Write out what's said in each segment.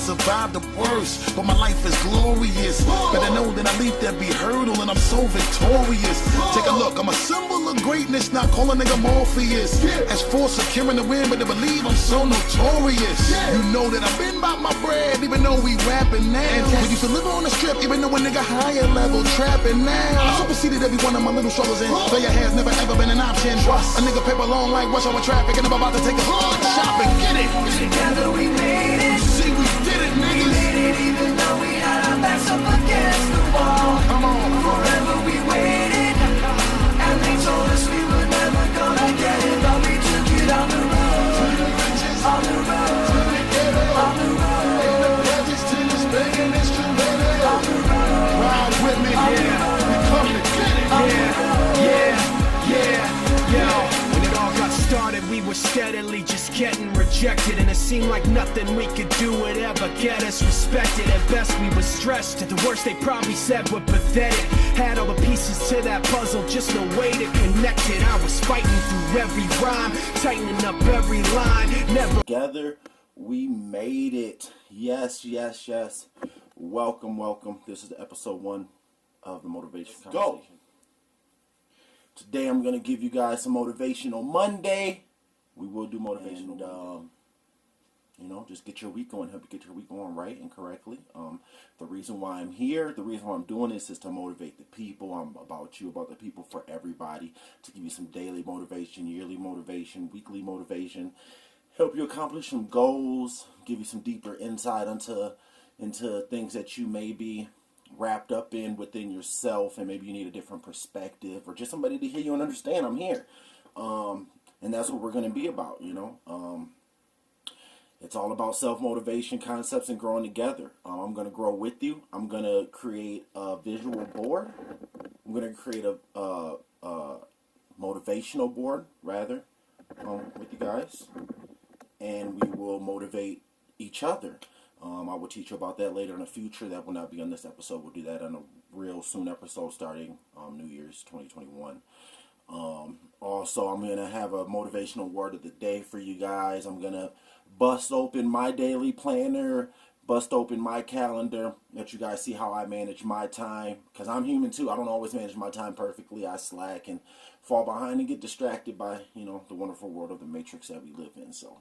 survive the worst, but my life is glorious. Better know that I leap every hurdle and I'm so victorious. Take a look, I'm a symbol of greatness, not call a nigga Morpheus. As for securing the win, but to believe I'm so notorious. You know that I've been about my bread, even though we rapping now. We used to live on the strip, even though a nigga higher level trapping now. I superseded every one of my little struggles and failure has never ever been an option. A nigga paper long like rush hour traffic and I'm about to take a hood shopping. Get it? Together we made it. See, we did it, niggas. We made it even though we had our backs up against the wall. Come on. Forever we waited, and they told us we were never gonna get it, but we took it on the road, on the road, on the road. Ride with me, yeah. We come to get it, Yo, when it all got started, we were steadily just getting rejected, and it seemed like nothing we could do would ever get us respected. At best, we were stressed. At the worst, they probably said we're pathetic. Had all the pieces to that puzzle, just no way to connect it. I was fighting through every rhyme, tightening up every line. Never. Together, we made it. Yes, yes, yes. Welcome, welcome. This is episode 1 of the Motivation Conversation. Go. Today I'm going to give you guys some Motivational Monday. We will do Motivational Monday. You know, just get your week going. Help you get your week going right and correctly. The reason why I'm here, the reason why I'm doing this is to motivate the people. I'm about you, about the people, for everybody. To give you some daily motivation, yearly motivation, weekly motivation. Help you accomplish some goals. Give you some deeper insight into things that you may be wrapped up in within yourself, and maybe you need a different perspective or just somebody to hear you and understand. I'm here, and that's what we're going to be about. You know, it's all about self-motivation concepts and growing together. I'm going to grow with you. I'm going to create a visual board. I'm going to create a motivational board rather with you guys, and we will motivate each other. I will teach you about that later in the future. That will not be on this episode. We'll do that on a real soon episode starting New Year's 2021. Also, I'm going to have a motivational word of the day for you guys. I'm going to bust open my daily planner, bust open my calendar, let you guys see how I manage my time. Because I'm human too. I don't always manage my time perfectly. I slack and fall behind and get distracted by, you know, the wonderful world of the matrix that we live in. So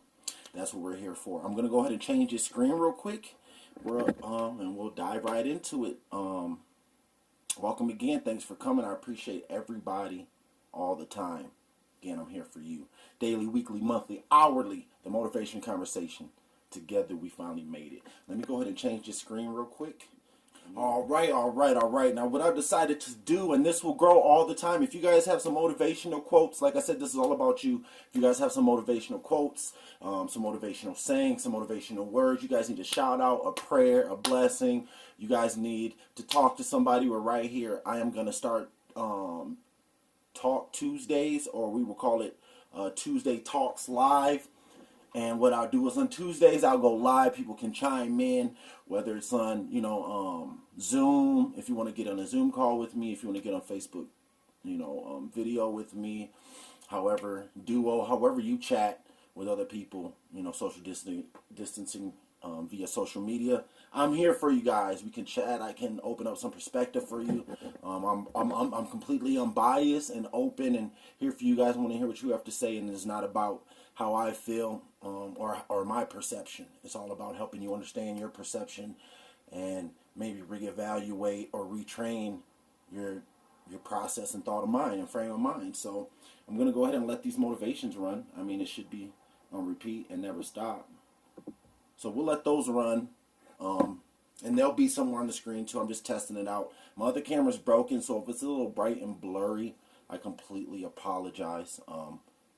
that's what we're here for. I'm going to go ahead and change this screen real quick. And we'll dive right into it. Welcome again. Thanks for coming. I appreciate everybody all the time. Again, I'm here for you. Daily, weekly, monthly, hourly. The Motivation Conversation. Together, we finally made it. Let me go ahead and change this screen real quick. All right. Now, what I've decided to do, and this will grow all the time, if you guys have some motivational quotes, like I said, this is all about you. If you guys have some motivational quotes, some motivational sayings, some motivational words, you guys need a shout out, a prayer, a blessing. You guys need to talk to somebody. We're right here. I am going to start Talk Tuesdays, or we will call it Tuesday Talks Live. And what I'll do is on Tuesdays, I'll go live. People can chime in, whether it's on, Zoom, if you want to get on a Zoom call with me, if you want to get on Facebook, video with me, however you chat with other people, social distancing via social media. I'm here for you guys. We can chat. I can open up some perspective for you. I'm completely unbiased and open and here for you guys. I want to hear what you have to say, and it's not about how I feel or my perception. It's all about helping you understand your perception and maybe reevaluate or retrain your process and thought of mind and frame of mind. So I'm going to go ahead and let these motivations run. I mean, it should be on repeat and never stop. So we'll let those run. And they'll be somewhere on the screen too. I'm just testing it out. My other camera's broken, so if it's a little bright and blurry, I completely apologize.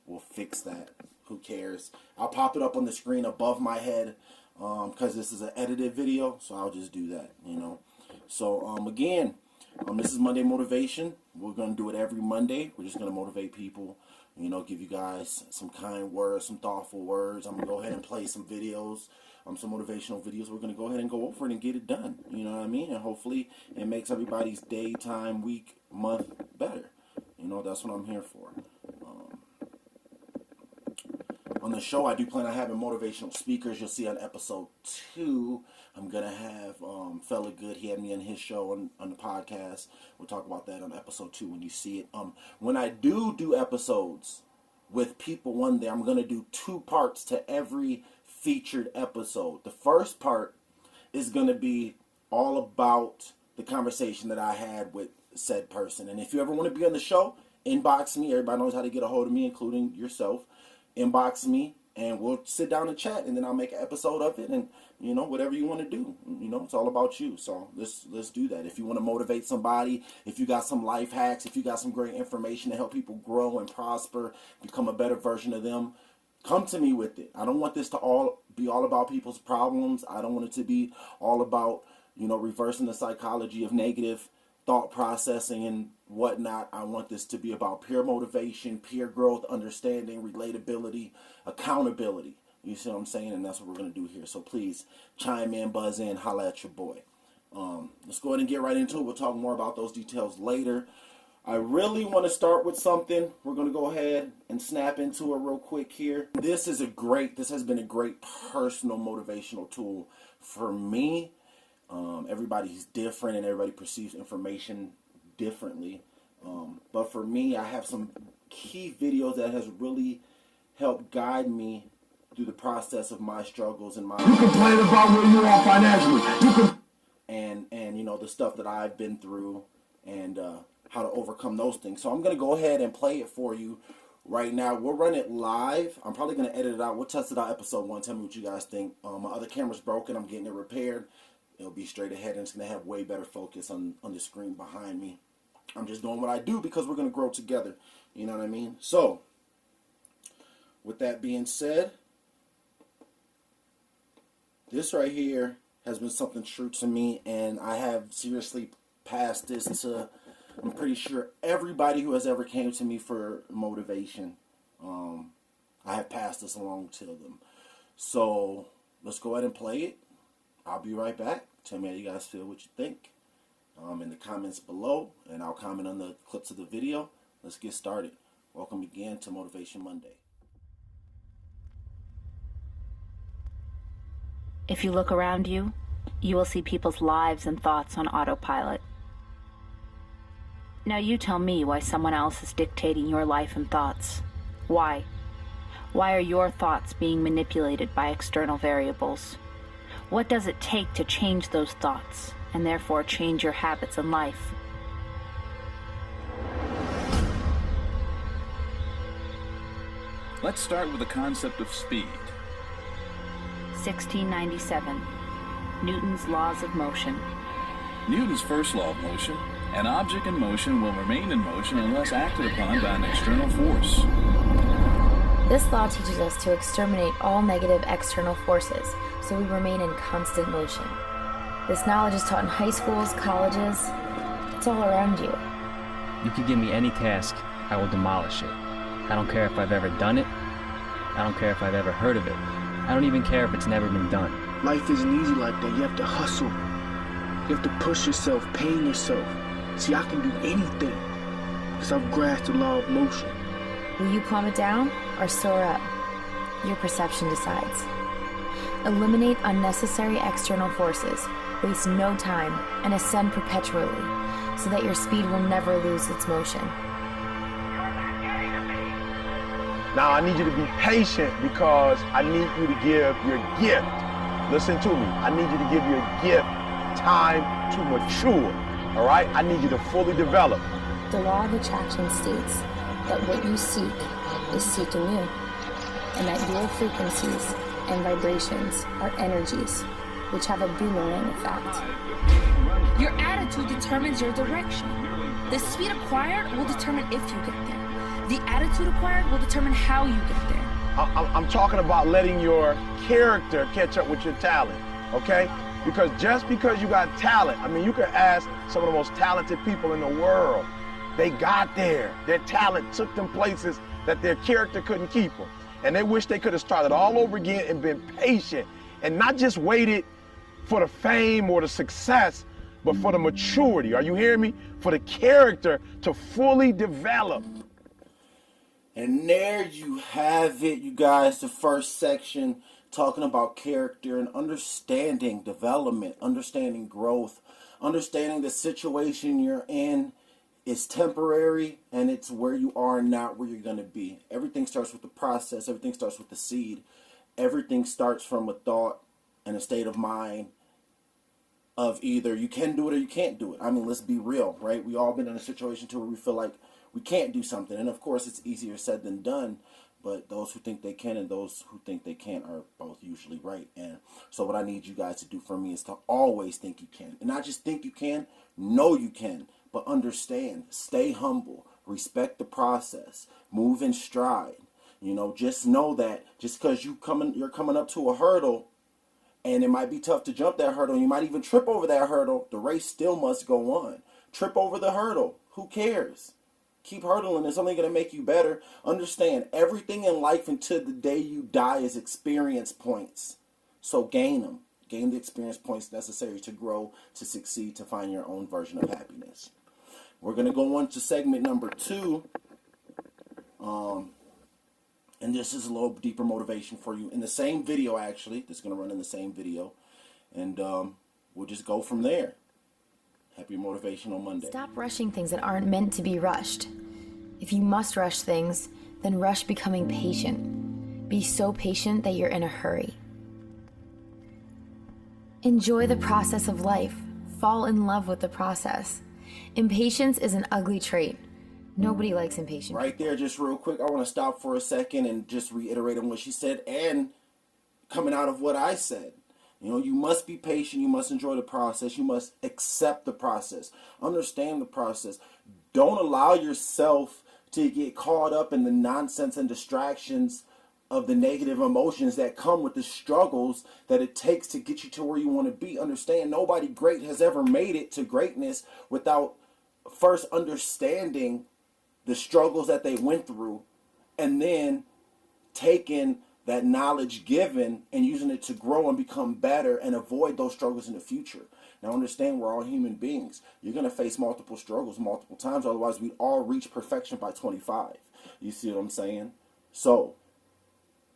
We'll fix that. Who cares? I'll pop it up on the screen above my head because this is an edited video, so I'll just do that, So again, this is Monday Motivation. We're going to do it every Monday. We're just going to motivate people, give you guys some kind words, some thoughtful words. I'm going to go ahead and play some videos, some motivational videos. We're going to go ahead and go over it and get it done. You know what I mean? And hopefully it makes everybody's day, time, week, month better. That's what I'm here for. On the show, I do plan on having motivational speakers. You'll see on episode 2 I'm going to have Fella Good. He had me on his show on the podcast. We'll talk about that on episode 2 when you see it. When I do episodes with people one day, I'm going to do 2 parts to every featured episode. The first part is going to be all about the conversation that I had with said person. And if you ever want to be on the show, inbox me. Everybody knows how to get a hold of me, including yourself. Inbox me, and we'll sit down and chat, and then I'll make an episode of it, and, you know, whatever you want to do. You know, it's all about you. So let's do that. If you want to motivate somebody, if you got some life hacks, if you got some great information to help people grow and prosper, become a better version of them, come to me with it. I don't want this to be all about people's problems. I don't want it to be all about, you know, reversing the psychology of negative thought processing and whatnot. I want this to be about pure motivation, peer growth, understanding, relatability, accountability. You see what I'm saying? And that's what we're going to do here. So please chime in, buzz in, holla at your boy. Let's go ahead and get right into it. We'll talk more about those details later. I really want to start with something. We're going to go ahead and snap into it real quick here. This has been a great personal motivational tool for me. Everybody's different and everybody perceives information differently. But for me, I have some key videos that has really helped guide me through the process of my struggles and my... You complain about where you are financially. And you know, the stuff that I've been through and how to overcome those things. So I'm going to go ahead and play it for you right now. We'll run it live. I'm probably going to edit it out. We'll test it out episode 1. Tell me what you guys think. My other camera's broken. I'm getting it repaired. It'll be straight ahead, and it's going to have way better focus on the screen behind me. I'm just doing what I do because we're going to grow together. You know what I mean? So, with that being said, this right here has been something true to me, and I have seriously passed this to, I'm pretty sure, everybody who has ever came to me for motivation. I have passed this along to them. So, let's go ahead and play it. I'll be right back. Tell me how you guys feel, what you think, in the comments below, and I'll comment on the clips of the video. Let's get started. Welcome again to Motivation Monday. If you look around you, you will see people's lives and thoughts on autopilot. Now you tell me why someone else is dictating your life and thoughts. Why? Why are your thoughts being manipulated by external variables? What does it take to change those thoughts and therefore change your habits in life? Let's start with the concept of speed. 1697. Newton's laws of motion. Newton's first law of motion: an object in motion will remain in motion unless acted upon by an external force. This law teaches us to exterminate all negative external forces, so we remain in constant motion. This knowledge is taught in high schools, colleges. It's all around you. You could give me any task, I will demolish it. I don't care if I've ever done it. I don't care if I've ever heard of it. I don't even care if it's never been done. Life isn't easy like that. You have to hustle. You have to push yourself, pain yourself. See, I can do anything because I've grasped the law of motion. Will you plummet down or soar up? Your perception decides. Eliminate unnecessary external forces, waste no time, and ascend perpetually, so that your speed will never lose its motion. Now I need you to be patient because I need you to give your gift. Listen to me. I need you to give your gift time to mature. All right? I need you to fully develop. The law of attraction states that what you seek is seeking you, and that your frequencies and vibrations are energies which have a boomerang effect. Your attitude determines your direction. The speed acquired will determine if you get there. The attitude acquired will determine how you get there. I'm talking about letting your character catch up with your talent, okay? Because just because you got talent, I mean, you can ask some of the most talented people in the world. They got there. Their talent took them places that their character couldn't keep them. And they wish they could have started all over again and been patient and not just waited for the fame or the success, but for the maturity. Are you hearing me? For the character to fully develop. And there you have it, you guys, the first section talking about character and understanding development, understanding growth, understanding the situation you're in is temporary and it's where you are, not where you're going to be. Everything starts with the process. Everything starts with the seed. Everything starts from a thought and a state of mind of either you can do it or you can't do it. I mean, let's be real, right? We all been in a situation too where we feel like we can't do something. And of course, it's easier said than done. But those who think they can and those who think they can't are both usually right. And so what I need you guys to do for me is to always think you can. And not just think you can, know you can. But understand, stay humble, respect the process, move in stride. You know, just know that just because you're coming up to a hurdle, and it might be tough to jump that hurdle, you might even trip over that hurdle, the race still must go on. Trip over the hurdle, who cares? Keep hurdling, it's only going to make you better. Understand, everything in life until the day you die is experience points. So gain them. Gain the experience points necessary to grow, to succeed, to find your own version of happiness. We're going to go on to segment number 2. And this is a little deeper motivation for you. In the same video, actually. This is going to run in the same video. And we'll just go from there. Happy Motivational Monday. Stop rushing things that aren't meant to be rushed. If you must rush things, then rush becoming patient. Be so patient that you're in a hurry. Enjoy the process of life. Fall in love with the process. Impatience is an ugly trait. Nobody likes impatient. Right there, just real quick, I want to stop for a second and just reiterate on what she said and coming out of what I said. You know, you must be patient. You must enjoy the process. You must accept the process. Understand the process. Don't allow yourself to get caught up in the nonsense and distractions of the negative emotions that come with the struggles that it takes to get you to where you want to be. Understand, nobody great has ever made it to greatness without first understanding the struggles that they went through and then taking that knowledge given and using it to grow and become better and avoid those struggles in the future. Now understand, we're all human beings. You're going to face multiple struggles multiple times. Otherwise, we'd all reach perfection by 25. You see what I'm saying? So,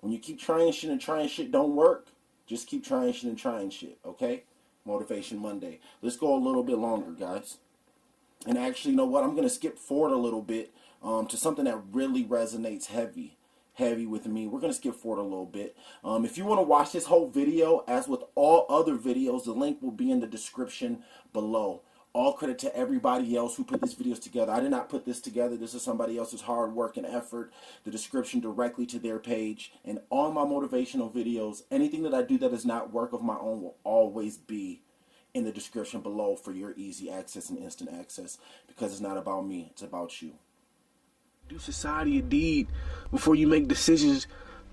when you keep trying shit and trying shit don't work, just keep trying shit and trying shit, okay? Motivation Monday. Let's go a little bit longer, guys. And actually, you know what? I'm going to skip forward a little bit to something that really resonates heavy with me. We're going to skip forward a little bit. If you want to watch this whole video, as with all other videos, the link will be in the description below. All credit to everybody else who put these videos together. I did not put this together. This is somebody else's hard work and effort. The description directly to their page. And all my motivational videos, anything that I do that is not work of my own will always be in the description below for your easy access and instant access. Because it's not about me. It's about you. Do society a deed before you make decisions.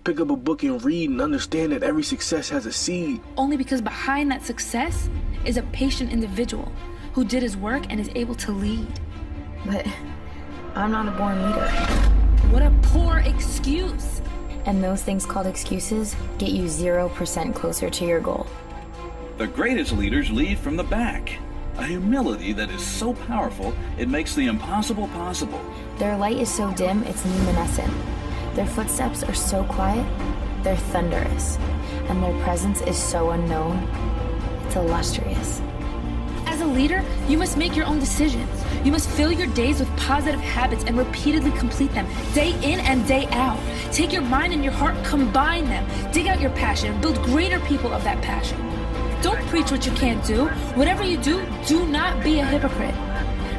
Pick up a book and read and understand that every success has a seed. Only because behind that success is a patient individual who did his work and is able to lead. But I'm not a born leader. What a poor excuse. And those things called excuses get you 0% closer to your goal. The greatest leaders lead from the back. A humility that is so powerful, it makes the impossible possible. Their light is so dim, it's luminescent. Their footsteps are so quiet, they're thunderous. And their presence is so unknown, it's illustrious. As a leader, you must make your own decisions. You must fill your days with positive habits and repeatedly complete them, day in and day out. Take your mind and your heart, combine them. Dig out your passion, build greater people of that passion. Don't preach what you can't do. Whatever you do, do not be a hypocrite.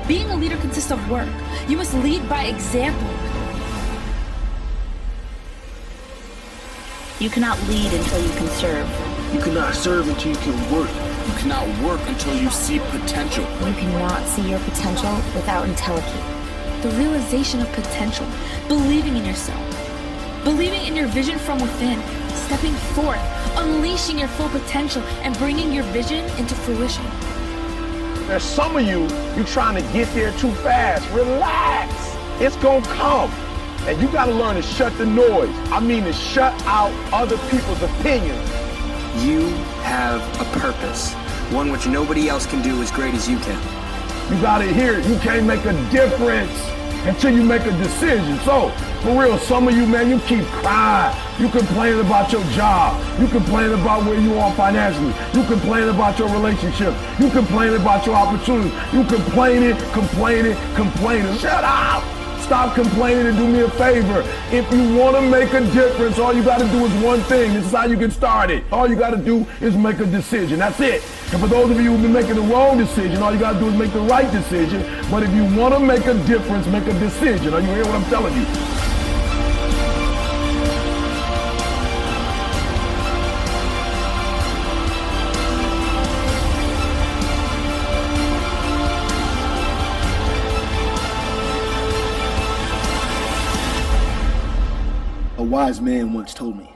Being a leader consists of work. You must lead by example. You cannot lead until you can serve. You cannot serve until you can work. You cannot work until you see potential. You cannot see your potential without intelligence. The realization of potential, believing in yourself, believing in your vision from within, stepping forth, unleashing your full potential, and bringing your vision into fruition. There's some of you trying to get there too fast. Relax. It's gonna come. And you gotta learn to shut the noise. I mean to shut out other people's opinions. You have a purpose, one which nobody else can do as great as you can. You gotta hear it. You can't make a difference. until you make a decision. So, for real, some of you, man, you keep crying. You complaining about your job. You complaining about where you are financially. You complaining about your relationship. You complaining about your opportunities. You complaining. Shut up! Stop complaining and do me a favor. If you want to make a difference, all you got to do is one thing. This is how you get started. All you got to do is make a decision. That's it. And for those of you who've been making the wrong decision, all you got to do is make the right decision. But if you want to make a difference, make a decision. Are you hearing what I'm telling you? A wise man once told me,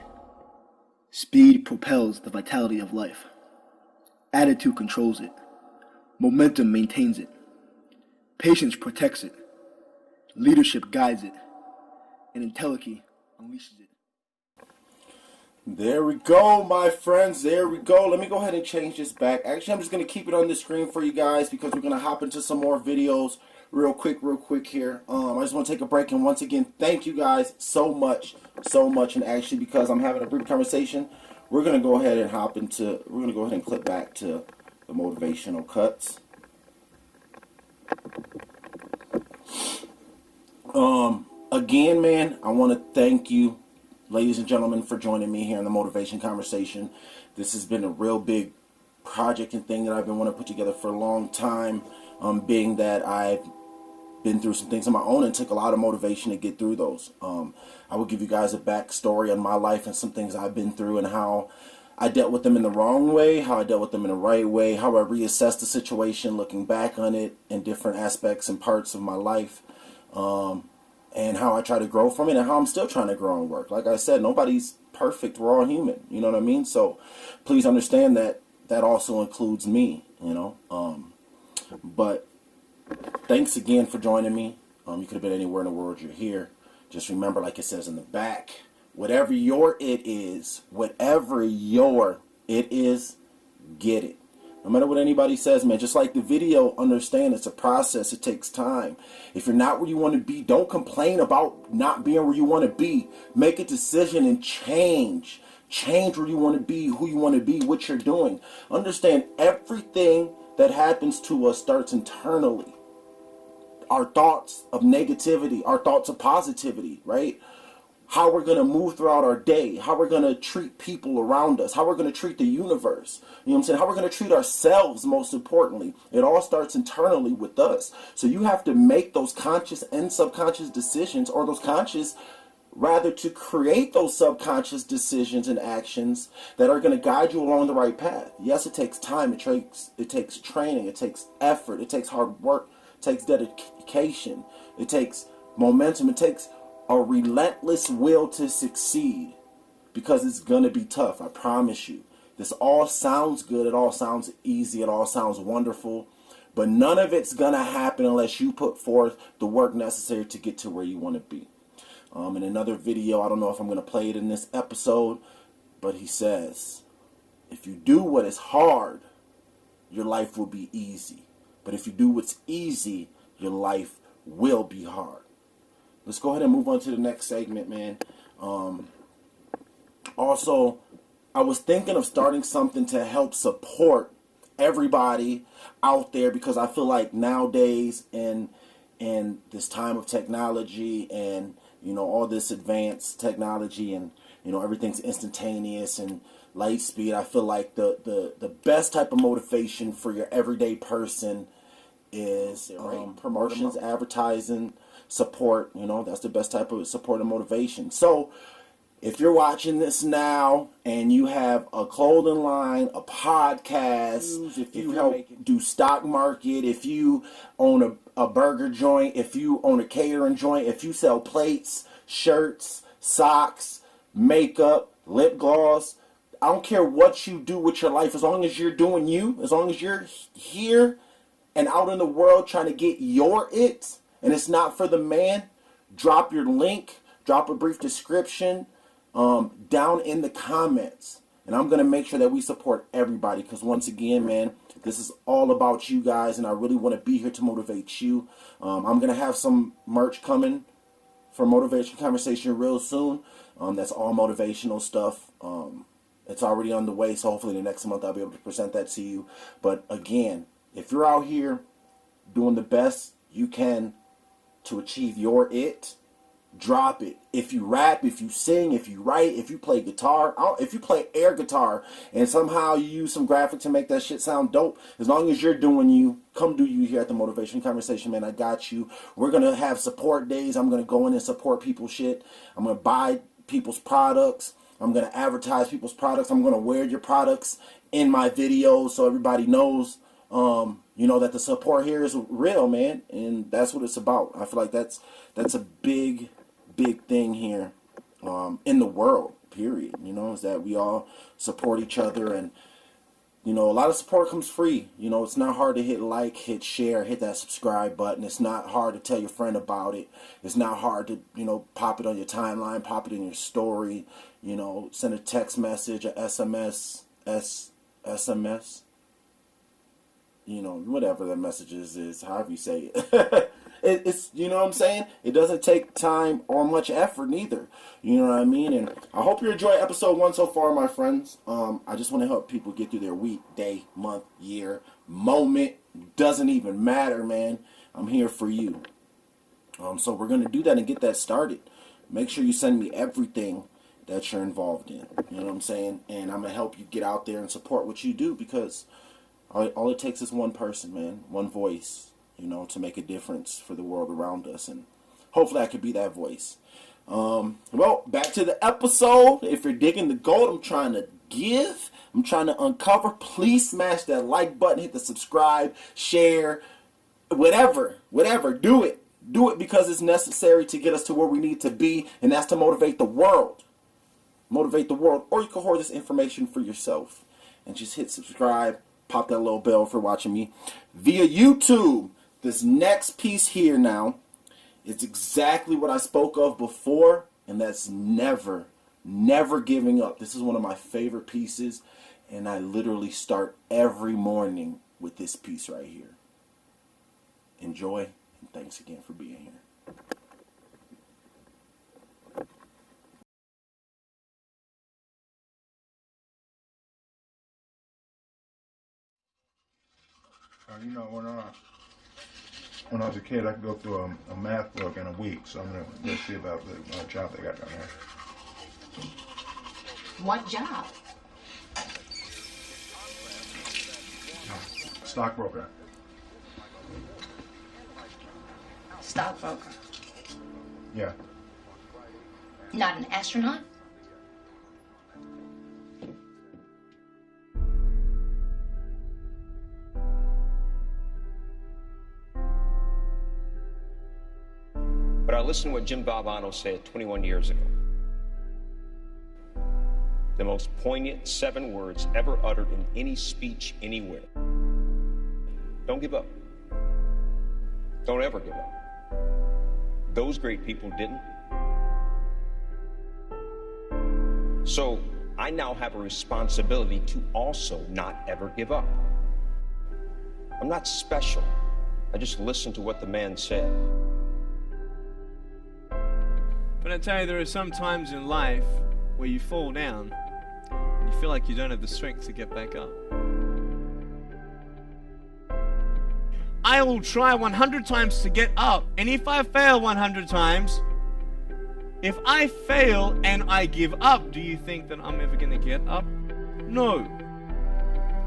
speed propels the vitality of life. Attitude controls it. Momentum maintains it. Patience protects it. Leadership guides it. And intelligence unleashes it. There we go, my friends. There we go. Let me go ahead and change this back. Actually, I'm just going to keep it on the screen for you guys because we're going to hop into some more videos real quick here. I just want to take a break, and once again, thank you guys so much. And actually, because I'm having a brief conversation, we're going to go ahead and clip back to the motivational cuts. Again, man, I want to thank you, ladies and gentlemen, for joining me here in the Motivation Conversation. This has been a real big project and thing that I've been wanting to put together for a long time, being that I've been through some things on my own and took a lot of motivation to get through those. I will give you guys a backstory on my life and some things I've been through and how I dealt with them in the wrong way, how I dealt with them in the right way, how I reassessed the situation looking back on it in different aspects and parts of my life, and how I try to grow from it and how I'm still trying to grow and work. Like I said, nobody's perfect. We're all human. You know what I mean? So please understand that that also includes me, you know. But thanks again for joining me. You could have been anywhere in the world. You're here. Just remember, like it says in the back, whatever your it is, get it. No matter what anybody says, man, just like the video, understand it's a process. It takes time. If you're not where you want to be, don't complain about not being where you want to be. Make a decision and change. Change where you want to be, who you want to be, what you're doing. Understand everything that happens to us starts internally. Our thoughts of negativity, our thoughts of positivity, right? How we're going to move throughout our day, how we're going to treat people around us, how we're going to treat the universe, you know what I'm saying? How we're going to treat ourselves, most importantly. It all starts internally with us. So you have to make those conscious and subconscious decisions, or those conscious, rather, to create those subconscious decisions and actions that are going to guide you along the right path. Yes, it takes time, it takes training, it takes effort, it takes hard work, it takes dedication, it takes momentum, it takes a relentless will to succeed, because it's going to be tough, I promise you. This all sounds good, it all sounds easy, it all sounds wonderful, but none of it's going to happen unless you put forth the work necessary to get to where you want to be. In another video, I don't know if I'm going to play it in this episode, but he says, if you do what is hard, your life will be easy. But if you do what's easy, your life will be hard. Let's go ahead and move on to the next segment, man. Also, I was thinking of starting something to help support everybody out there, because I feel like nowadays in this time of technology and, you know, all this advanced technology and, you know, everything's instantaneous and light speed, I feel like the best type of motivation for your everyday person is promotions, advertising, support. You know, that's the best type of support and motivation. So if you're watching this now and you have a clothing line, a podcast, if you help do stock market, if you own a burger joint, if you own a catering joint, if you sell plates, shirts, socks, makeup, lip gloss, I don't care what you do with your life, as long as you're doing you, as long as you're here and out in the world trying to get your it, and it's not for the man, drop your link, drop a brief description down in the comments. And I'm going to make sure that we support everybody, because once again, man, This is all about you guys, and I really want to be here to motivate you. I'm going to have some merch coming for Motivation Conversation real soon. That's all motivational stuff. It's already on the way, so hopefully the next month I'll be able to present that to you. But again, if you're out here doing the best you can to achieve your it, drop it. If you rap, if you sing, if you write, if you play guitar, if you play air guitar, and somehow you use some graphic to make that shit sound dope, as long as you're doing you, come do you here at the Motivation Conversation, man. I got you. We're going to have support days. I'm going to go in and support people's shit. I'm going to buy people's products. I'm going to advertise people's products. I'm going to wear your products in my videos so everybody knows, that the support here is real, man. And that's what it's about. I feel like that's a big thing here in the world, period. Is that we all support each other. And, a lot of support comes free. It's not hard to hit like, hit share, hit that subscribe button. It's not hard to tell your friend about it. It's not hard to, pop it on your timeline, pop it in your story, send a text message, a SMS, whatever the message is, however you say it. It's, what I'm saying? It doesn't take time or much effort neither. You know what I mean? And I hope you enjoy episode 1 so far, my friends. I just want to help people get through their week, day, month, year, moment. Doesn't even matter, man. I'm here for you. So we're going to do that and get that started. Make sure you send me everything that you're involved in. You know what I'm saying? And I'm going to help you get out there and support what you do, because all it takes is one person, man. One voice. To make a difference for the world around us. And hopefully I could be that voice. Well, back to the episode. If you're digging the gold I'm trying to give, I'm trying to uncover, please smash that like button, hit the subscribe, share, whatever. Do it. Do it because it's necessary to get us to where we need to be, and that's to motivate the world. Motivate the world. Or you can hoard this information for yourself. And just hit subscribe, pop that little bell for watching me via YouTube. This next piece here now is exactly what I spoke of before, and that's never giving up. This is one of my favorite pieces, and I literally start every morning with this piece right here. Enjoy, and thanks again for being here. When I was a kid, I could go through a math book in a week, so I'm going to go see about the job they got down there. What job? Stockbroker. Stockbroker. Yeah. Not an astronaut? But I listened to what Jim Valvano said 21 years ago. The most poignant 7 words ever uttered in any speech anywhere. Don't give up. Don't ever give up. Those great people didn't. So I now have a responsibility to also not ever give up. I'm not special. I just listened to what the man said. But I tell you, there are some times in life where you fall down and you feel like you don't have the strength to get back up. I will try 100 times to get up, and if I fail 100 times, if I fail and I give up, do you think that I'm ever going to get up? No.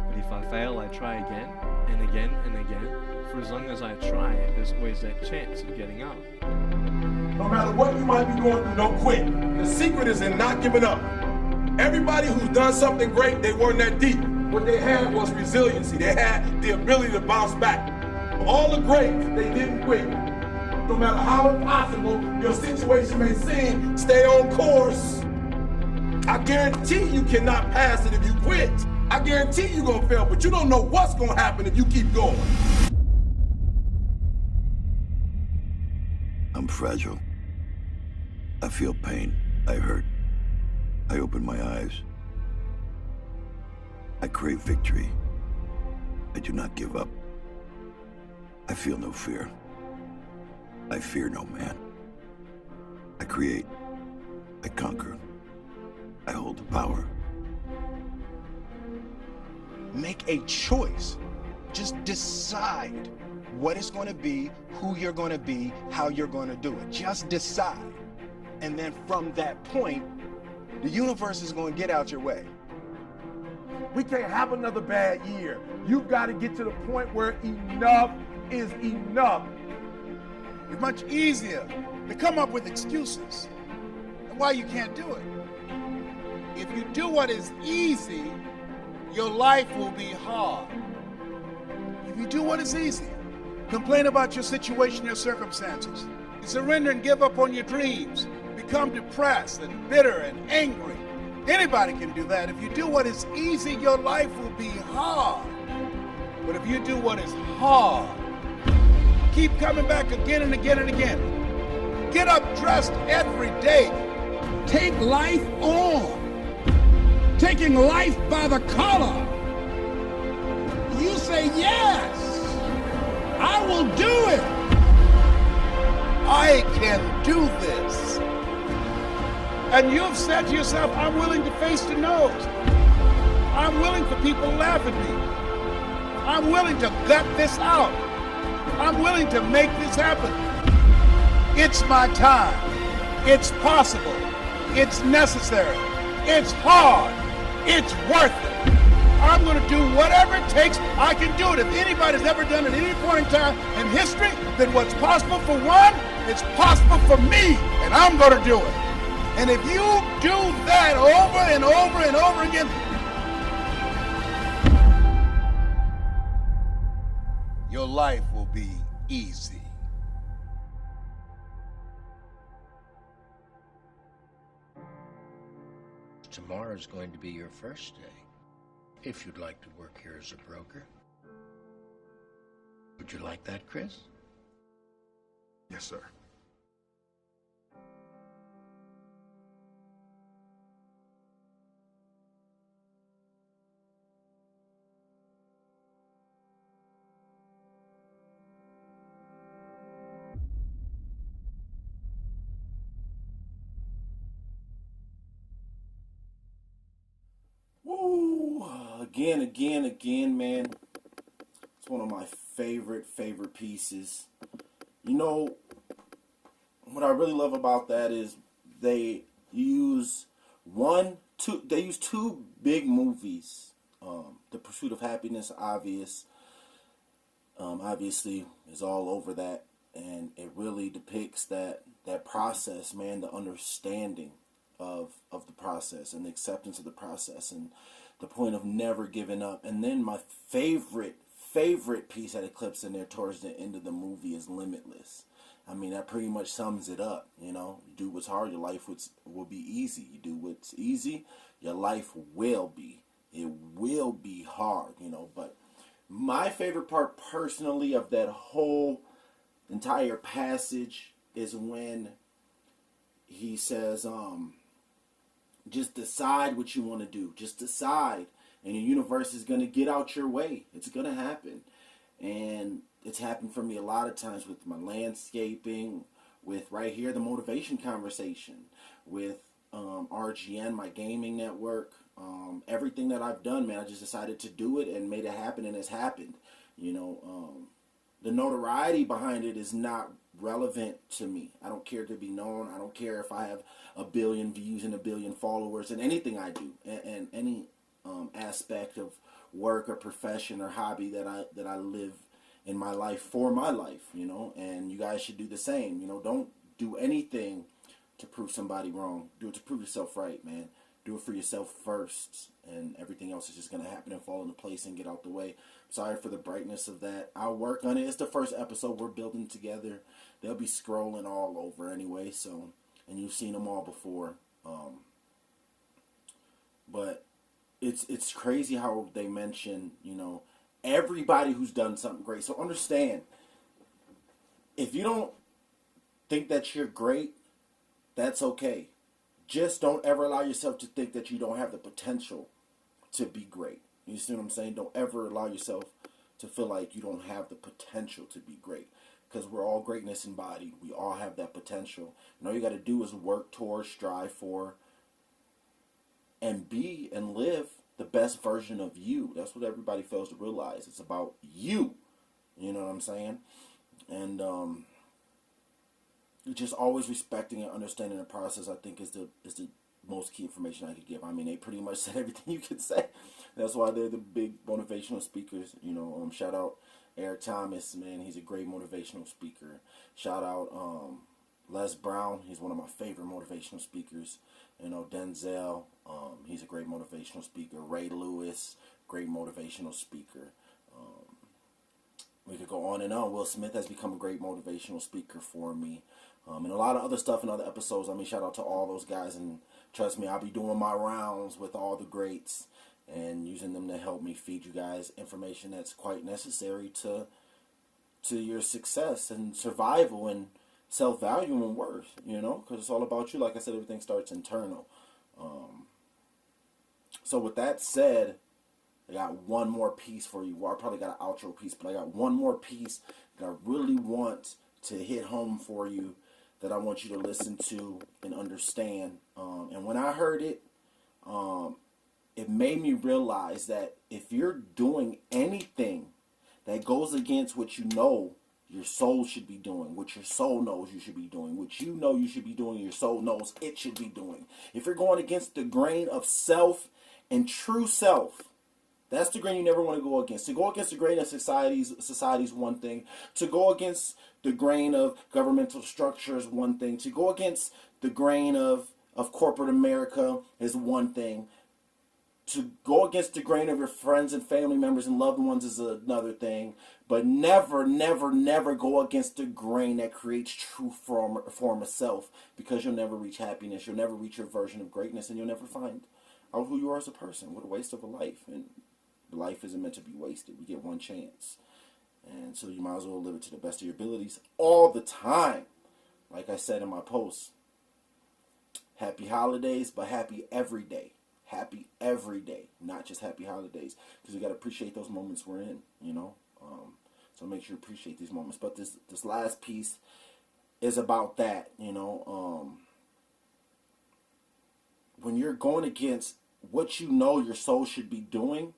But if I fail, I try again and again and again. For as long as I try, there's always that chance of getting up. No matter what you might be going through, don't quit. The secret is in not giving up. Everybody who's done something great, they weren't that deep. What they had was resiliency. They had the ability to bounce back. All the greats, they didn't quit. No matter how impossible your situation may seem, stay on course. I guarantee you cannot pass it if you quit. I guarantee you're gonna fail, but you don't know what's gonna happen if you keep going. I'm fragile. I feel pain. I hurt. I open my eyes. I crave victory. I do not give up. I feel no fear. I fear no man. I create. I conquer. I hold the power. Make a choice. Just decide what it's going to be, who you're going to be, how you're going to do it. Just decide. And then from that point, the universe is going to get out your way. We can't have another bad year. You've got to get to the point where enough is enough. It's much easier to come up with excuses and why you can't do it. If you do what is easy, your life will be hard. If you do what is easy, complain about your situation, your circumstances, you surrender and give up on your dreams, become depressed and bitter and angry. Anybody can do that. If you do what is easy, your life will be hard. But if you do what is hard, keep coming back again and again and again. Get up dressed every day. Take life on. Taking life by the collar. You say, yes, I will do it. I can do this. And you've said to yourself, I'm willing to face the no's. I'm willing for people to laugh at me. I'm willing to gut this out. I'm willing to make this happen. It's my time. It's possible. It's necessary. It's hard. It's worth it. I'm going to do whatever it takes. I can do it. If anybody's ever done it at any point in time in history, then what's possible for one, it's possible for me, and I'm going to do it. And if you do that over and over and over again, your life will be easy. Tomorrow's going to be your first day. If you'd like to work here as a broker. Would you like that, Chris? Yes, sir. Woo! Again, man. It's one of my favorite pieces. You know, what I really love about that is they use two big movies. The Pursuit of Happiness, obviously is all over that, and it really depicts that process, man, the understanding of the process and the acceptance of the process and the point of never giving up. And then my favorite piece that it clips in there towards the end of the movie is Limitless. I mean, that pretty much sums it up. You know, you do what's hard, your life will be easy. You do what's easy, your life will be. It will be hard, you know. But my favorite part personally of that whole entire passage is when he says, just decide what you want to do. Just decide. And the universe is going to get out your way. It's going to happen. And it's happened for me a lot of times with my landscaping, with right here, the Motivation Conversation, with RGN, my gaming network. Everything that I've done, man, I just decided to do it and made it happen, and it's happened. You know, the notoriety behind it is not relevant to me. I don't care to be known. I don't care if I have 1 billion views and 1 billion followers in anything I do, and any aspect of work or profession or hobby that I live in my life for my life, you know. And you guys should do the same. You know, don't do anything to prove somebody wrong. Do it to prove yourself right, man. Do it for yourself first, and everything else is just going to happen and fall into place and get out the way. Sorry for the brightness of that. I'll work on it. It's the first episode we're building together. They'll be scrolling all over anyway, so, and you've seen them all before. But it's crazy how they mention, you know, everybody who's done something great. So understand, if you don't think that you're great, that's okay. Just don't ever allow yourself to think that you don't have the potential to be great. You see what I'm saying? Don't ever allow yourself to feel like you don't have the potential to be great. Because we're all greatness embodied. We all have that potential. And all you got to do is work towards, strive for, and be and live the best version of you. That's what everybody fails to realize. It's about you. You know what I'm saying? And just always respecting and understanding the process, I think, is the most key information I could give. I mean, they pretty much said everything you could say. That's why they're the big motivational speakers. You know, shout out Eric Thomas, man. He's a great motivational speaker. Shout out Les Brown. He's one of my favorite motivational speakers. You know, Denzel. He's a great motivational speaker. Ray Lewis, great motivational speaker. We could go on and on. Will Smith has become a great motivational speaker for me. And a lot of other stuff in other episodes. I mean, shout out to all those guys. And trust me, I'll be doing my rounds with all the greats and using them to help me feed you guys information that's quite necessary to your success and survival and self-value and worth, you know, because it's all about you. Like I said, everything starts internal. So with that said, I got one more piece for you. Well, I probably got an outro piece, but I got one more piece that I really want to hit home for you, that I want you to listen to and understand. And when I heard it, it made me realize that if you're doing anything that goes against what you know your soul should be doing, what your soul knows you should be doing, what you know you should be doing, your soul knows it should be doing. If you're going against the grain of self and true self, that's the grain you never want to go against. To go against the grain of society's one thing. To go against the grain of governmental structure is one thing. To go against the grain of corporate America is one thing. To go against the grain of your friends and family members and loved ones is another thing. But never, never, never go against the grain that creates true form of self, because you'll never reach happiness. You'll never reach your version of greatness, and you'll never find out who you are as a person. What a waste of a life. And life isn't meant to be wasted. We get one chance. And so you might as well live it to the best of your abilities all the time. Like I said in my post, happy holidays, but happy every day. Happy every day, not just happy holidays, because you got to appreciate those moments we're in, you know. So make sure you appreciate these moments. But this last piece is about that, you know. When you're going against what you know your soul should be doing,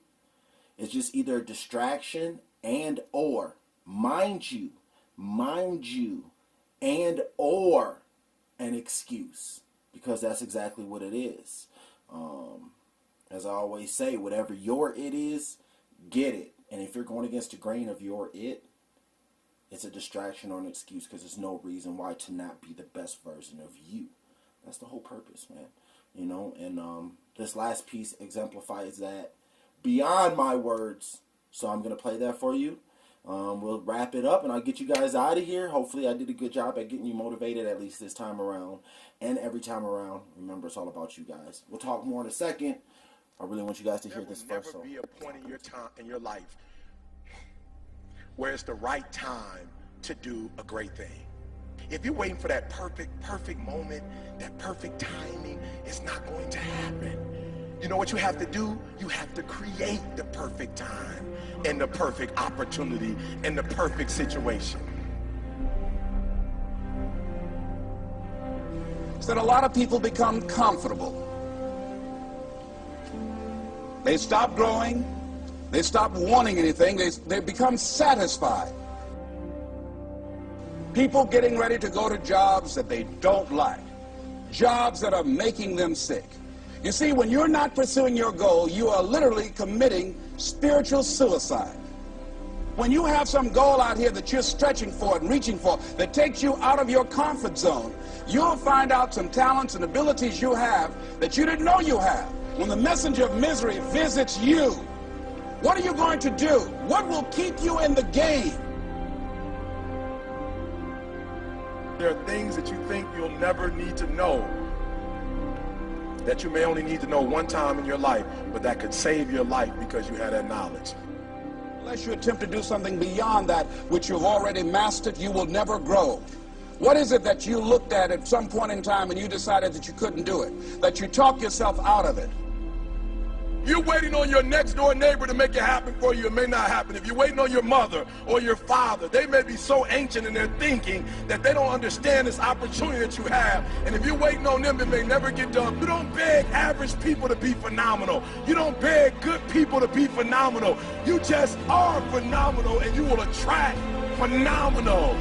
it's just either a distraction and or, mind you, and or an excuse, because that's exactly what it is. As I always say, whatever your it is, get it. And if you're going against the grain of your it, it's a distraction or an excuse, because there's no reason why to not be the best version of you. That's the whole purpose, man. You know, and this last piece exemplifies that beyond my words. So I'm going to play that for you. We'll wrap it up, and I'll get you guys out of here. Hopefully I did a good job at getting you motivated, at least this time around. And every time around, remember, it's all about you guys. We'll talk more in a second. I really want you guys to hear this first. There will never be a point in your time, in your life, where it's the right time to do a great thing. If you're waiting for that perfect moment, that perfect timing, it's not going to happen. You know what you have to do? You have to create the perfect time and the perfect opportunity and the perfect situation. So that a lot of people become comfortable. They stop growing. They stop wanting anything. They become satisfied. People getting ready to go to jobs that they don't like. Jobs that are making them sick. You see, when you're not pursuing your goal, you are literally committing spiritual suicide. When you have some goal out here that you're stretching for and reaching for that takes you out of your comfort zone, you'll find out some talents and abilities you have that you didn't know you have. When the messenger of misery visits you, what are you going to do? What will keep you in the game? There are things that you think you'll never need to know, that you may only need to know one time in your life, but that could save your life because you had that knowledge. Unless you attempt to do something beyond that which you've already mastered, you will never grow. What is it that you looked at some point in time and you decided that you couldn't do it, that you talked yourself out of it? If you're waiting on your next door neighbor to make it happen for you, it may not happen. If you're waiting on your mother or your father, they may be so ancient in their thinking that they don't understand this opportunity that you have. And if you're waiting on them, it may never get done. You don't beg average people to be phenomenal. You don't beg good people to be phenomenal. You just are phenomenal, and you will attract phenomenal.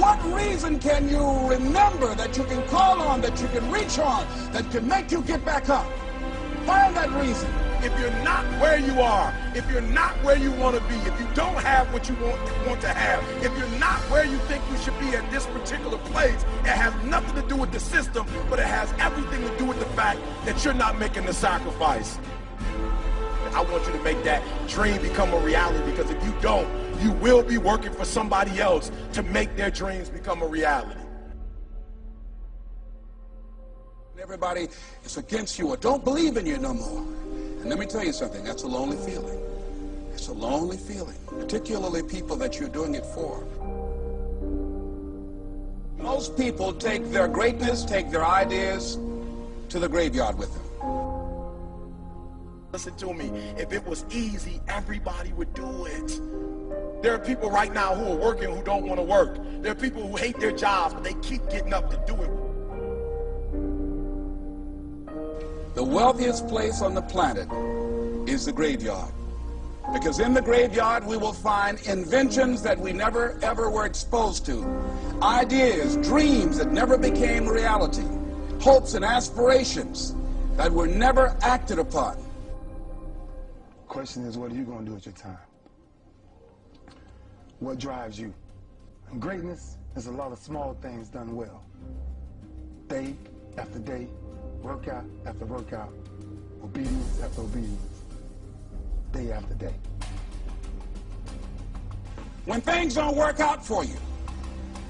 What reason can you remember that you can call on, that you can reach on, that can make you get back up? Find that reason. If you're not where you are, if you're not where you want to be, if you don't have what you want to have, if you're not where you think you should be at this particular place, it has nothing to do with the system, but it has everything to do with the fact that you're not making the sacrifice. I want you to make that dream become a reality, because if you don't, you will be working for somebody else to make their dreams become a reality. Everybody is against you or don't believe in you no more. And let me tell you something, that's a lonely feeling. It's a lonely feeling, particularly people that you're doing it for. Most people take their greatness, take their ideas to the graveyard with them. Listen to me, if it was easy, everybody would do it. There are people right now who are working who don't want to work. There are people who hate their jobs, but they keep getting up to do it. The wealthiest place on the planet is the graveyard. Because in the graveyard we will find inventions that we never ever were exposed to. Ideas, dreams that never became reality. Hopes and aspirations that were never acted upon. The question is, what are you going to do with your time? What drives you? And greatness is a lot of small things done well. Day after day, workout after workout, obedience after obedience, day after day. When things don't work out for you,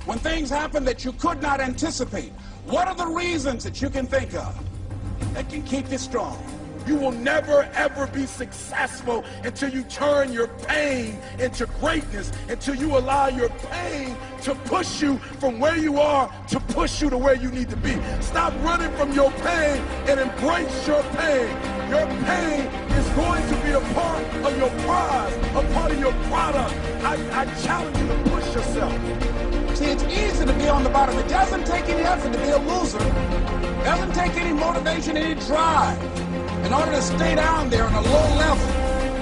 when things happen that you could not anticipate, what are the reasons that you can think of that can keep you strong? You will never ever be successful until you turn your pain into greatness, until you allow your pain to push you from where you are to push you to where you need to be. Stop running from your pain and embrace your pain. Your pain is going to be a part of your prize, a part of your product. I challenge you to push yourself. See, it's easy to be on the bottom. It doesn't take any effort to be a loser. It doesn't take any motivation, any drive in order to stay down there on a low level.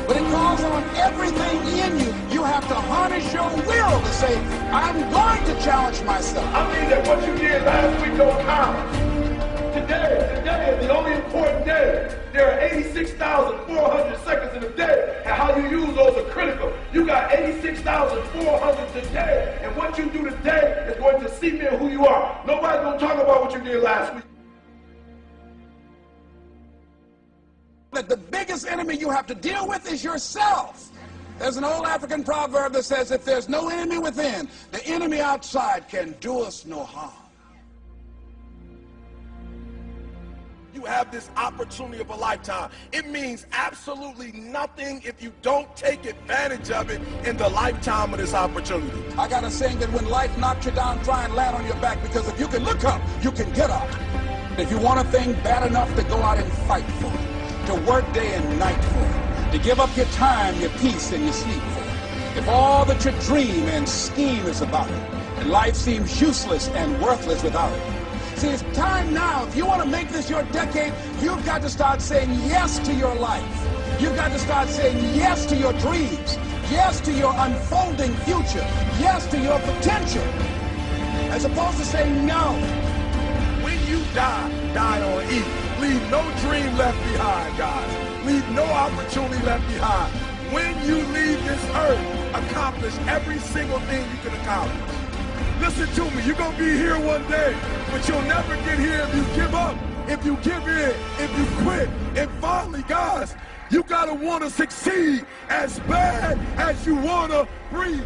But it calls on everything in you. You have to harness your will to say, I'm going to challenge myself. I mean that what you did last week don't count. Today is the only important day. There are 86,400 seconds in a day, and how you use those are critical. You got 86,400 today, and what you do today is going to cement who you are. Nobody's going to talk about what you did last week. That the biggest enemy you have to deal with is yourself. There's an old African proverb that says, if there's no enemy within, the enemy outside can do us no harm. You have this opportunity of a lifetime. It means absolutely nothing if you don't take advantage of it in the lifetime of this opportunity. I got a saying that when life knocks you down, try and land on your back, because if you can look up, you can get up. If you want a thing bad enough to go out and fight for it, to work day and night for it, to give up your time, your peace, and your sleep for it, if all that you dream and scheme is about it, and life seems useless and worthless without it, see, it's time now. If you want to make this your decade, you've got to start saying yes to your life. You've got to start saying yes to your dreams, yes to your unfolding future, yes to your potential, as opposed to saying no. When you die on E. Leave no dream left behind, guys. Leave no opportunity left behind. When you leave this earth, accomplish every single thing you can accomplish. Listen to me, you're going to be here one day, but you'll never get here if you give up, if you give in, if you quit. And finally, guys, you got to want to succeed as bad as you want to breathe.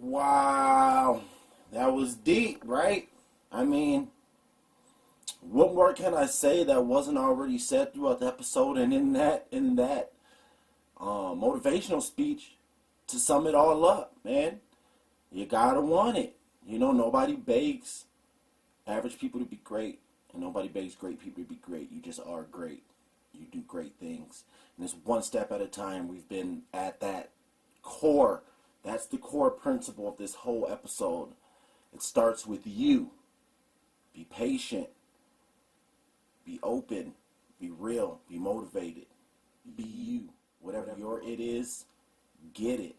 Wow, that was deep, right? I mean, what more can I say that wasn't already said throughout the episode and in that motivational speech? To sum it all up, man, you gotta want it. You know, nobody begs average people to be great, and nobody begs great people to be great. You just are great. You do great things. And it's one step at a time. We've been at that core. That's the core principle of this whole episode. It starts with you. Be patient. Be open. Be real. Be motivated. Be you. Whatever your it is, get it.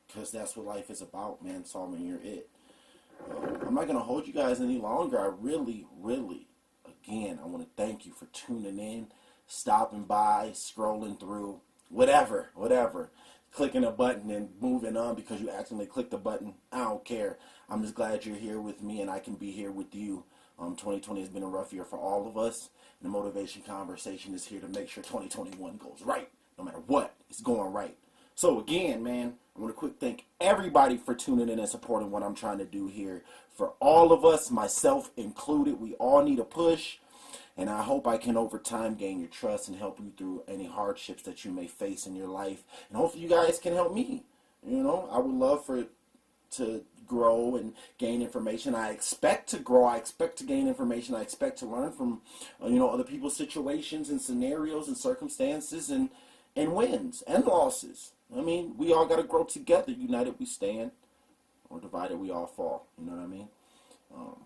Because that's what life is about, man. Solving your it. I'm not going to hold you guys any longer. I really, again, I want to thank you for tuning in, stopping by, scrolling through, whatever, clicking a button and moving on because you accidentally clicked the button. I don't care. I'm just glad you're here with me and I can be here with you. 2020 has been a rough year for all of us. And the Motivation Conversation is here to make sure 2021 goes right. No matter what, it's going right. So again, man, I want to quick thank everybody for tuning in and supporting what I'm trying to do here. For all of us, myself included, we all need a push. And I hope I can over time gain your trust and help you through any hardships that you may face in your life. And hopefully you guys can help me. You know, I would love for it to grow and gain information. I expect to grow. I expect to gain information. I expect to learn from, other people's situations and scenarios and circumstances and wins and losses. I mean, we all got to grow together. United we stand, or divided we all fall. You know what I mean?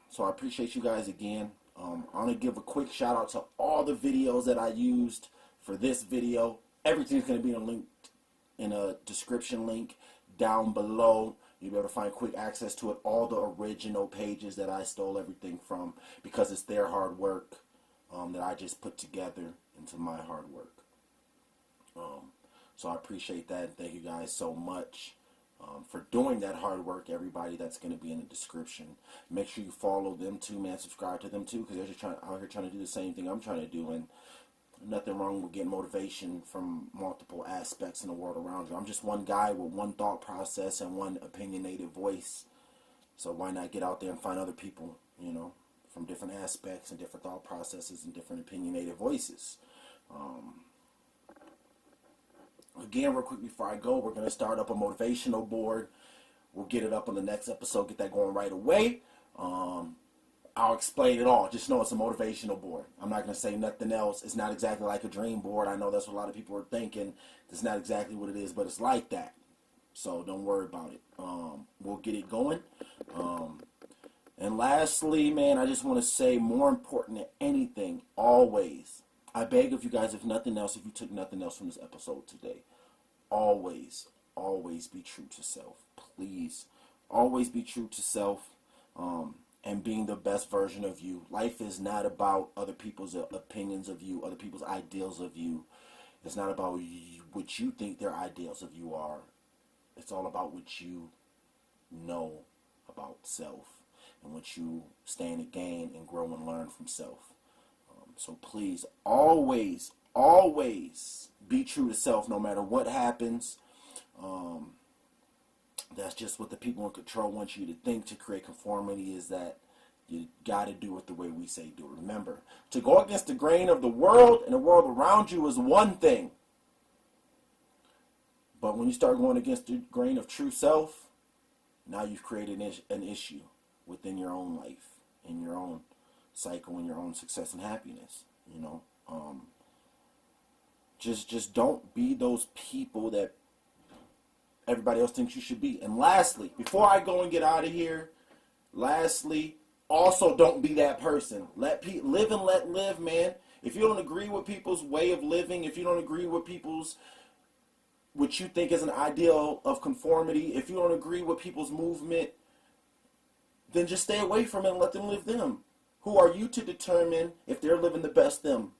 So I appreciate you guys again. I'm going to give a quick shout out to all the videos that I used for this video. Everything's going to be linked in a description link down below. You'll be able to find quick access to it. All the original pages that I stole everything from because it's their hard work that I just put together into my hard work. So I appreciate that. Thank you guys so much for doing that hard work. Everybody that's going to be in the description. Make sure you follow them too, man. Subscribe to them too, because they're just out here trying to do the same thing I'm trying to do. And nothing wrong with getting motivation from multiple aspects in the world around you. I'm just one guy with one thought process and one opinionated voice. So why not get out there and find other people, from different aspects and different thought processes and different opinionated voices. Again, real quick before I go, we're going to start up a motivational board. We'll get it up on the next episode, get that going right away. I'll explain it all. Just know it's a motivational board. I'm not going to say nothing else. It's not exactly like a dream board. I know that's what a lot of people are thinking. It's not exactly what it is, but it's like that. So don't worry about it. We'll get it going. And lastly, man, I just want to say, more important than anything, always, I beg of you guys, if nothing else, if you took nothing else from this episode today, always be true to self. Please, always be true to self and being the best version of you. Life is not about other people's opinions of you, other people's ideals of you. It's not about what you think their ideals of you are. It's all about what you know about self and what you stand to gain and grow and learn from self. So please, always be true to self no matter what happens. That's just what the people in control want you to think to create conformity, is that you got to do it the way we say do it. Remember, to go against the grain of the world and the world around you is one thing. But when you start going against the grain of true self, now you've created an issue within your own life, in your own cycle, in your own success and happiness. Just don't be those people that everybody else thinks you should be. And lastly, before I go and get out of here, also don't be that person. Live and let live, man. If you don't agree with people's way of living, if you don't agree with what you think is an ideal of conformity, if you don't agree with people's movement, then just stay away from it and let them live them. Who are you to determine if they're living the best them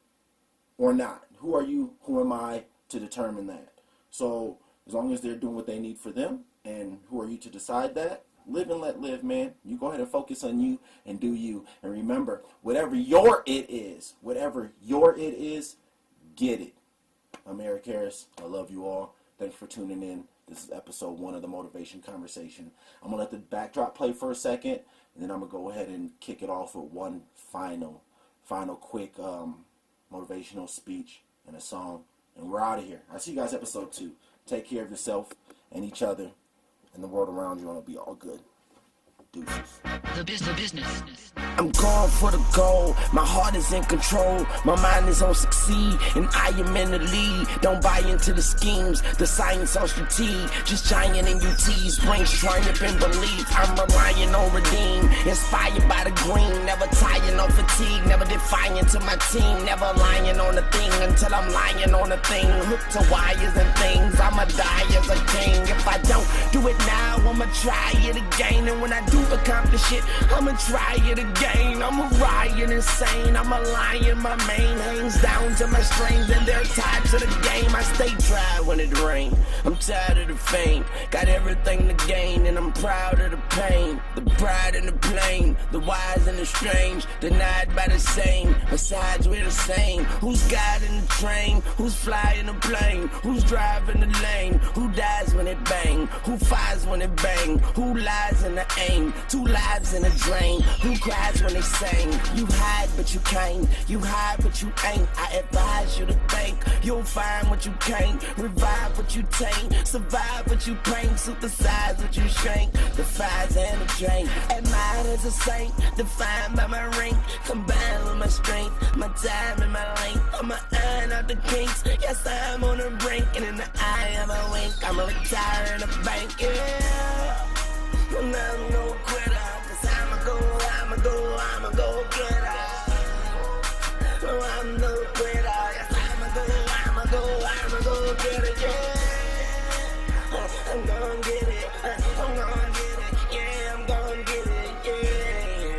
or not? Who are you, who am I to determine that? So as long as they're doing what they need for them, and who are you to decide that? Live and let live, man. You go ahead and focus on you and do you. And remember, whatever your it is, get it. I'm Eric Harris. I love you all. Thanks for tuning in. This is episode 1 of the Motivation Conversation. I'm going to let the backdrop play for a second, and then I'm going to go ahead and kick it off with one final quick motivational speech and a song, and we're out of here. I'll see you guys episode 2. Take care of yourself and each other and the world around you, and it'll be all good. Deuces. The business. I'm going for the goal, my heart is in control, my mind is on succeed, and I am in the lead. Don't buy into the schemes, the science on strategy, just giant in UTs, brains triumph and belief. I'm relying on redeem, inspired by the green, never tired, no fatigue, never defying to my team, never lying on a thing until I'm lying on a thing, hooked to wires and things, I'ma die as a king. If I don't do it now, I'ma try it again, and when I do accomplish it, I'ma try it again. I'm a riot insane, I'm a lion, my mane hangs down to my strings and they're tied to the game. I stay dry when it rains, I'm tired of the fame, got everything to gain and I'm proud of the pain. The pride and the plain, the wise and the strange, denied by the same, besides we're the same. Who's guiding the train, who's flying the plane, who's driving the lane, who dies when it bang, who fires when it bang, who lies in the aim, 2 lives in a drain, who cries when they sing. You hide but you can't, you hide but you ain't. I advise you to think, you'll find what you can't, revive what you taint, survive what you paint, synthesize what you shank, the fires and the drink. Admired as a saint, defined by my rank, combined with my strength, my time and my length. I'ma iron out the kinks, yes I'm on the brink, and in the eye of a wink, I'ma retire in the bank, yeah. And I'm no quitter, cause I'ma go get her. No, I'm no quitter, yes I'ma go get it, yeah. I'm gonna get it, yeah, I'm gonna get it, yeah.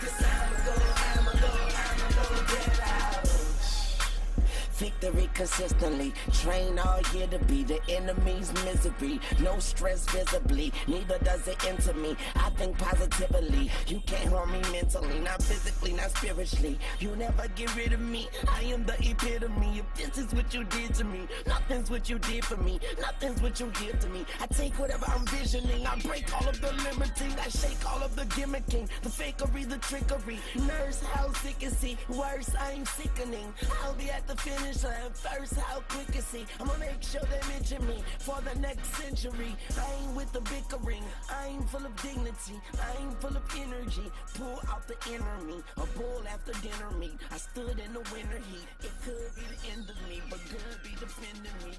Cause I'ma go get her. Victory consistently, train all year to be the enemy's misery. No stress visibly, neither does it enter me. I think positively, you can't harm me mentally, not physically, not spiritually. You never get rid of me, I am the epitome. If this is what you did to me, nothing's what you did for me, nothing's what you give to me. I take whatever I'm visioning, I break all of the limiting, I shake all of the gimmicking, the fakery, the trickery. Nurse, how sick is he? Worse, I'm sickening. I'll be at the finish line first, how quick is he? I'ma make sure they mention me for the next century. I ain't with the bickering, I ain't full of dignity, I ain't full of energy. Pull out the inner me, a bull after dinner meat. I stood in the winter heat, it could be the end of me, but good be defending me.